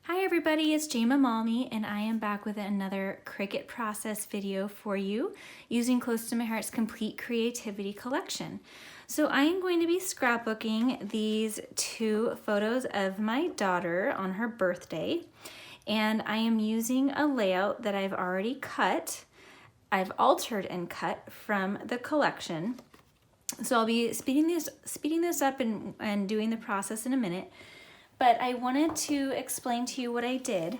Hi everybody, it's Jama Malmi and I am back with another Cricut process video for you using Close to My Heart's Complete Creativity Collection. So I am going to be scrapbooking these two photos of my daughter on her birthday, and I am using a layout that I've already cut. I've altered and cut from the collection. So I'll be speeding this up and doing the process in a minute. But I wanted to explain to you what I did.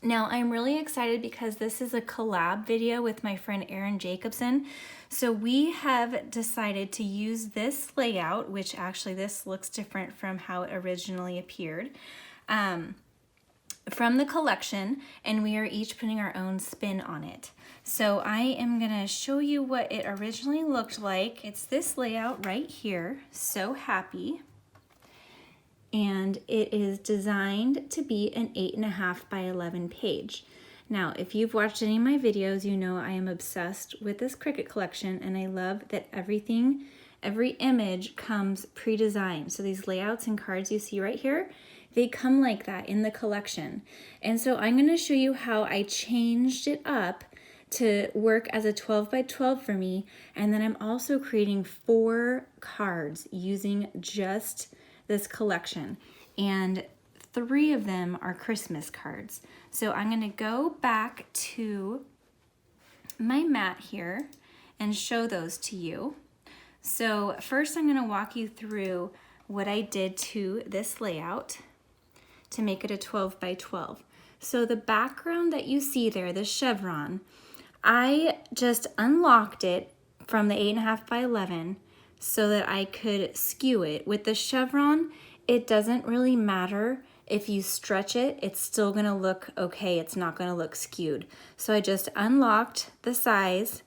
Now I'm really excited because this is a collab video with my friend Erin Jacobson. So we have decided to use this layout, which actually this looks different from how it originally appeared, from the collection, and we are each putting our own spin on it. So I am gonna show you what it originally looked like. It's this layout right here, So Happy. And it is designed to be an 8.5 by 11 page. Now, if you've watched any of my videos, you know I am obsessed with this Cricut collection, and I love that every image comes pre-designed. So these layouts and cards you see right here, they come like that in the collection. And so I'm gonna show you how I changed it up to work as a 12 by 12 for me, and then I'm also creating 4 cards using just this collection, and 3 of them are Christmas cards. So I'm gonna go back to my mat here and show those to you. So first I'm gonna walk you through what I did to this layout to make it a 12 by 12. So the background that you see there, the chevron, I just unlocked it from the 8.5 by 11 so that I could skew it. With the chevron, it doesn't really matter. If you stretch it, it's still gonna look okay. It's not gonna look skewed. So I just unlocked the size,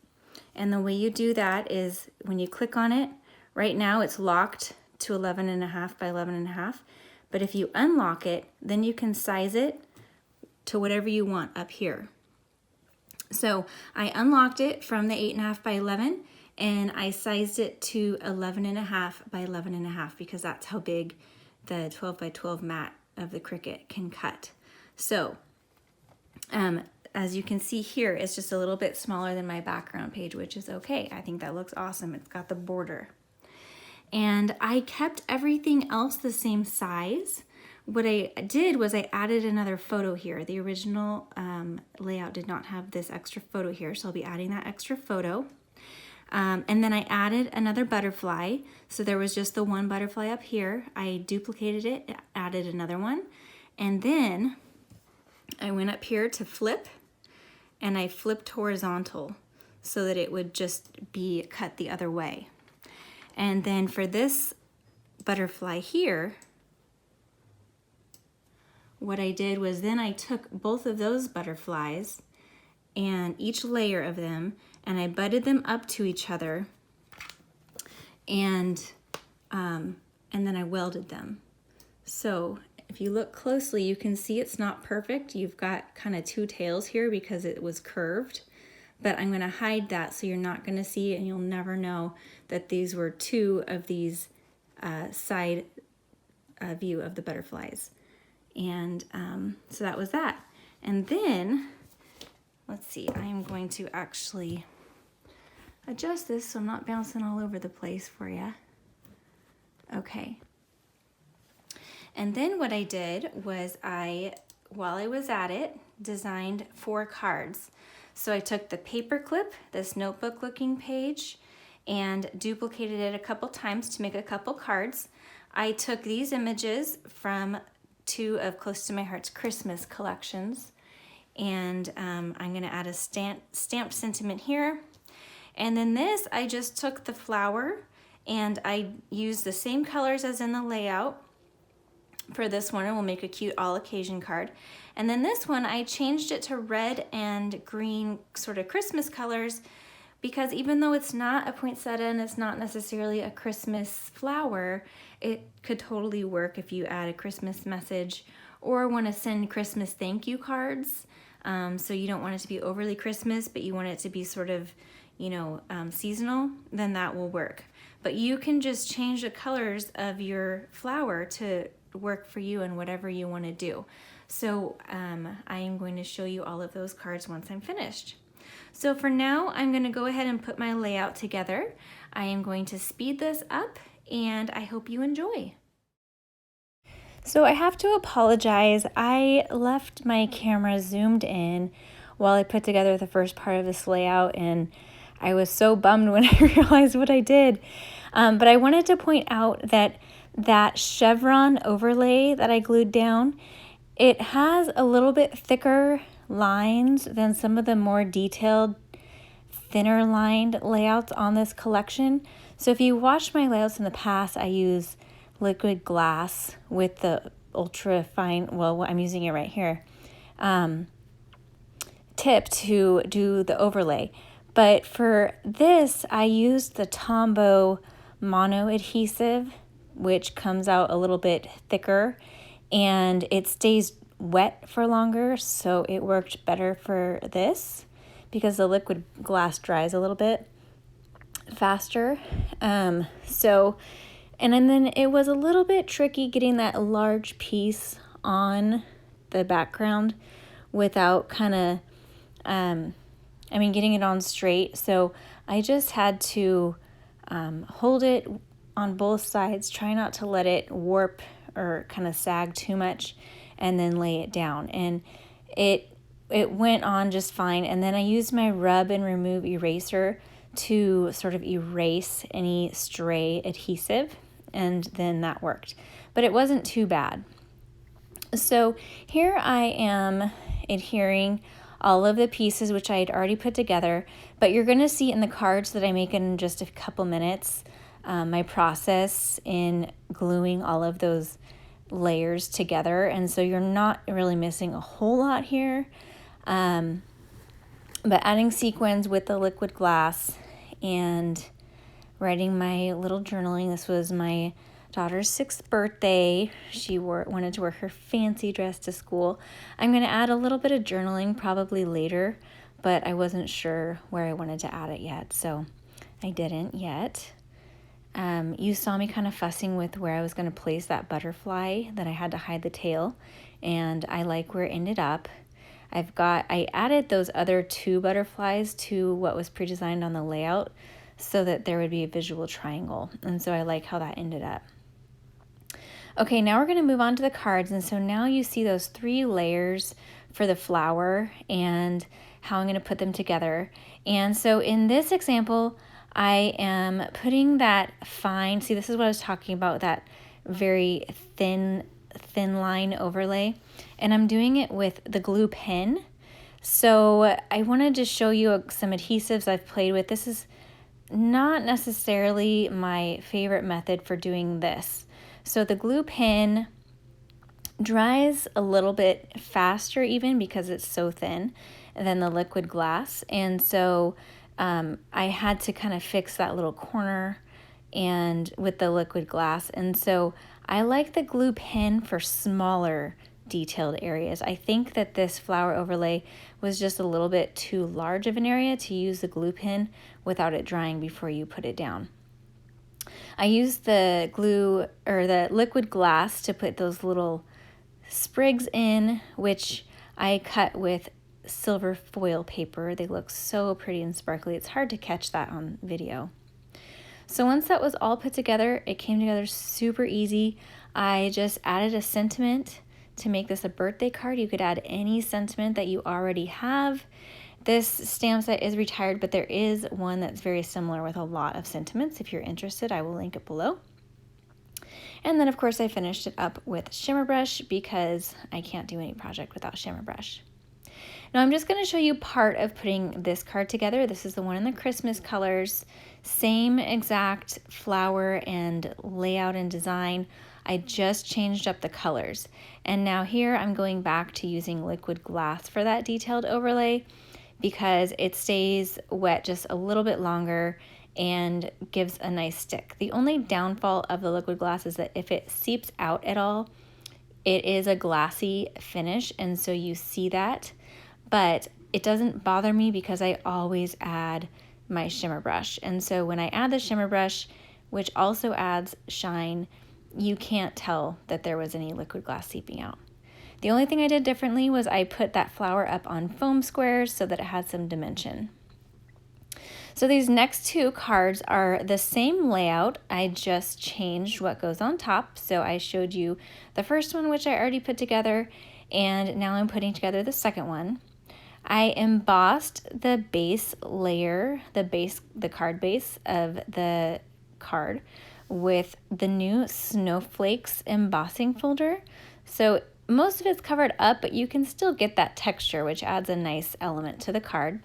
and the way you do that is when you click on it, right now it's locked to 11.5 by 11.5, but if you unlock it, then you can size it to whatever you want up here. So I unlocked it from the 8.5 by 11, and I sized it to 11.5 by 11.5 because that's how big the 12 by 12 mat of the Cricut can cut. So as you can see here, it's just a little bit smaller than my background page, which is okay. I think that looks awesome. It's got the border. And I kept everything else the same size. What I did was I added another photo here. The original layout did not have this extra photo here, so I'll be adding that extra photo. And then I added another butterfly. So there was just the one butterfly up here. I duplicated it, added another one. And then I went up here to flip, and I flipped horizontal so that it would just be cut the other way. And then for this butterfly here, what I did was then I took both of those butterflies and each layer of them, and I butted them up to each other, and then I welded them. So if you look closely, you can see it's not perfect. You've got kind of 2 tails here because it was curved, but I'm gonna hide that so you're not gonna see it, and you'll never know that these were 2 of these side view of the butterflies. And so that was that. And then, let's see, I'm going to actually adjust this so I'm not bouncing all over the place for you. Okay. And then what I did was while I was at it, designed 4 cards. So I took the paper clip, this notebook looking page, and duplicated it a couple times to make a couple cards. I took these images from 2 of Close to My Heart's Christmas collections, and I'm gonna add a stamped sentiment here. And then this, I just took the flower and I used the same colors as in the layout for this one, and we'll make a cute all occasion card. And then this one, I changed it to red and green sort of Christmas colors, because even though it's not a poinsettia and it's not necessarily a Christmas flower, it could totally work if you add a Christmas message or want to send Christmas thank you cards. So you don't want it to be overly Christmas, but you want it to be sort of, seasonal, then that will work. But you can just change the colors of your flower to work for you and whatever you want to do. So I am going to show you all of those cards once I'm finished. So for now, I'm going to go ahead and put my layout together. I am going to speed this up, and I hope you enjoy. So I have to apologize. I left my camera zoomed in while I put together the first part of this layout, and I was so bummed when I realized what I did. But I wanted to point out that that chevron overlay that I glued down, it has a little bit thicker lines than some of the more detailed, thinner lined layouts on this collection. So if you watched my layouts in the past, I use liquid glass with the ultra fine, well, I'm using it right here, tip to do the overlay. But for this, I used the Tombow mono adhesive, which comes out a little bit thicker and it stays wet for longer, so it worked better for this because the liquid glass dries a little bit faster. And then it was a little bit tricky getting that large piece on the background without kind of, getting it on straight. So I just had to hold it on both sides, try not to let it warp or kind of sag too much, and then lay it down. And it went on just fine. And then I used my rub and remove eraser to sort of erase any stray adhesive, and then that worked. But it wasn't too bad. So here I am adhering all of the pieces which I had already put together, but you're going to see in the cards that I make in just a couple minutes my process in gluing all of those layers together, and so you're not really missing a whole lot here. But adding sequins with the liquid glass and writing my little journaling. This was my daughter's 6th birthday. She wanted to wear her fancy dress to school. I'm going to add a little bit of journaling probably later, but I wasn't sure where I wanted to add it yet, so I didn't yet. You saw me kind of fussing with where I was going to place that butterfly that I had to hide the tail, and I like where it ended up. I added those other 2 butterflies to what was pre-designed on the layout so that there would be a visual triangle, and so I like how that ended up. Okay, now we're going to move on to the cards, and so now you see those 3 layers for the flower and how I'm going to put them together. And so in this example, I am putting that fine, see, this is what I was talking about, that very thin line overlay, and I'm doing it with the glue pen. So I wanted to show you some adhesives I've played with. This is not necessarily my favorite method for doing this. So the glue pen dries a little bit faster even because it's so thin than the liquid glass, and so I had to kind of fix that little corner and with the liquid glass, and so I like the glue pen for smaller detailed areas. I think that this flower overlay was just a little bit too large of an area to use the glue pen without it drying before you put it down. I used the glue or the liquid glass to put those little sprigs in, which I cut with silver foil paper. They look so pretty and sparkly. It's hard to catch that on video. So once that was all put together, it came together super easy. I just added a sentiment to make this a birthday card. You could add any sentiment that you already have. This stamp set is retired, but there is one that's very similar with a lot of sentiments. If you're interested, I will link it below. And then of course I finished it up with shimmer brush because I can't do any project without shimmer brush. Now I'm just going to show you part of putting this card together. This is the one in the Christmas colors. Same exact flower and layout and design. I just changed up the colors. And now here I'm going back to using liquid glass for that detailed overlay because it stays wet just a little bit longer and gives a nice stick. The only downfall of the liquid glass is that if it seeps out at all, it is a glassy finish, and so you see that, but it doesn't bother me because I always add my shimmer brush. And so when I add the shimmer brush, which also adds shine, you can't tell that there was any liquid glass seeping out. The only thing I did differently was I put that flower up on foam squares so that it had some dimension. So these next two cards are the same layout. I just changed what goes on top. So I showed you the first one, which I already put together, and now I'm putting together the second one. I embossed the base layer, the card base of the card with the new Snowflakes embossing folder. So most of it's covered up, but you can still get that texture, which adds a nice element to the card.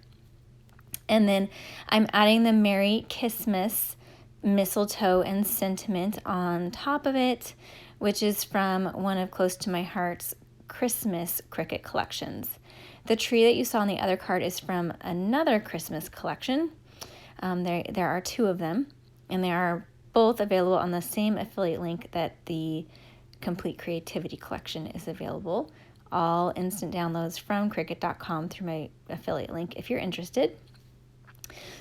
And then I'm adding the Merry Christmas mistletoe and sentiment on top of it, which is from one of Close to My Heart's Christmas Cricut collections. The tree that you saw on the other card is from another Christmas collection. There are two of them, and they are both available on the same affiliate link that the Complete Creativity Collection is available. All instant downloads from Cricut.com through my affiliate link if you're interested.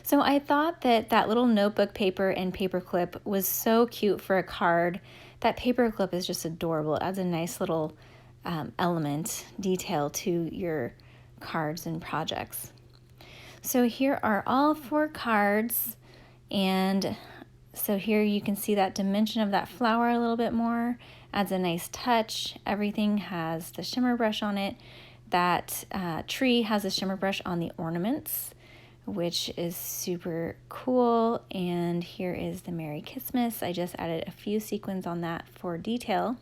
So I thought that that little notebook paper and paper clip was so cute for a card. That paper clip is just adorable. It adds a nice little detail to your cards and projects. So here are all 4 cards, and so here you can see that dimension of that flower a little bit more. Adds a nice touch. Everything has the shimmer brush on it. That tree has a shimmer brush on the ornaments, which is super cool. And here is the Merry Christmas. I just added a few sequins on that for detail.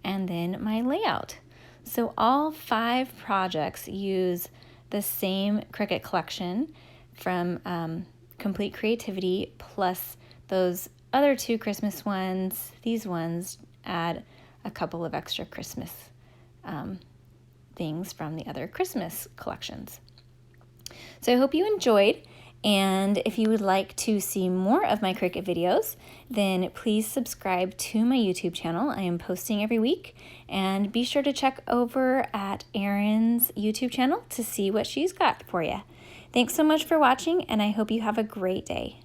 And then my layout. So all 5 projects use the same Cricut collection from Complete Creativity, plus those other 2 Christmas ones. These ones add a couple of extra Christmas things from the other Christmas collections. So I hope you enjoyed, and if you would like to see more of my Cricut videos, then please subscribe to my YouTube channel. I am posting every week, and be sure to check over at Erin's YouTube channel to see what she's got for you. Thanks so much for watching, and I hope you have a great day.